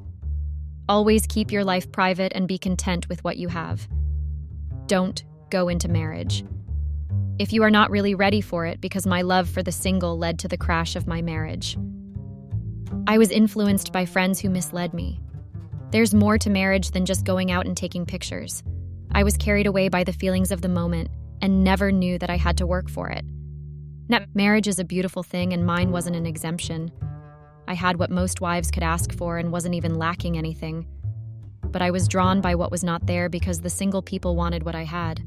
Always keep your life private and be content with what you have. Don't go into marriage. If you are not really ready for it, because my love for the single led to the crash of my marriage. I was influenced by friends who misled me. There's more to marriage than just going out and taking pictures. I was carried away by the feelings of the moment and never knew that I had to work for it. Now, marriage is a beautiful thing, and mine wasn't an exemption. I had what most wives could ask for and wasn't even lacking anything. But I was drawn by what was not there because the single people wanted what I had.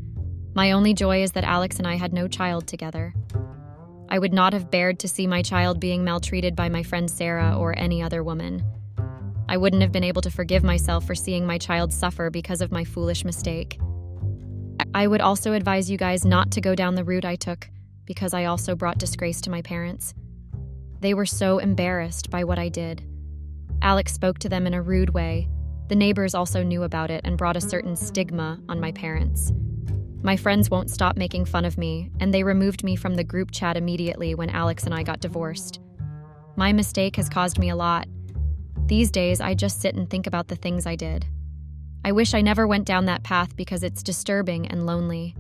My only joy is that Alex and I had no child together. I would not have bared to see my child being maltreated by my friend Sarah or any other woman. I wouldn't have been able to forgive myself for seeing my child suffer because of my foolish mistake. I would also advise you guys not to go down the route I took, because I also brought disgrace to my parents. They were so embarrassed by what I did. Alex spoke to them in a rude way. The neighbors also knew about it and brought a certain stigma on my parents. My friends won't stop making fun of me, and they removed me from the group chat immediately when Alex and I got divorced. My mistake has caused me a lot. These days, I just sit and think about the things I did. I wish I never went down that path because it's disturbing and lonely.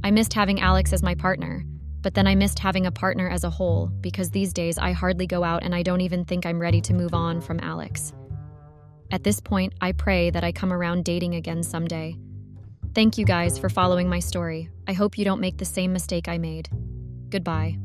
I missed having Alex as my partner, but then I missed having a partner as a whole because these days I hardly go out and I don't even think I'm ready to move on from Alex. At this point, I pray that I come around dating again someday. Thank you guys for following my story. I hope you don't make the same mistake I made. Goodbye.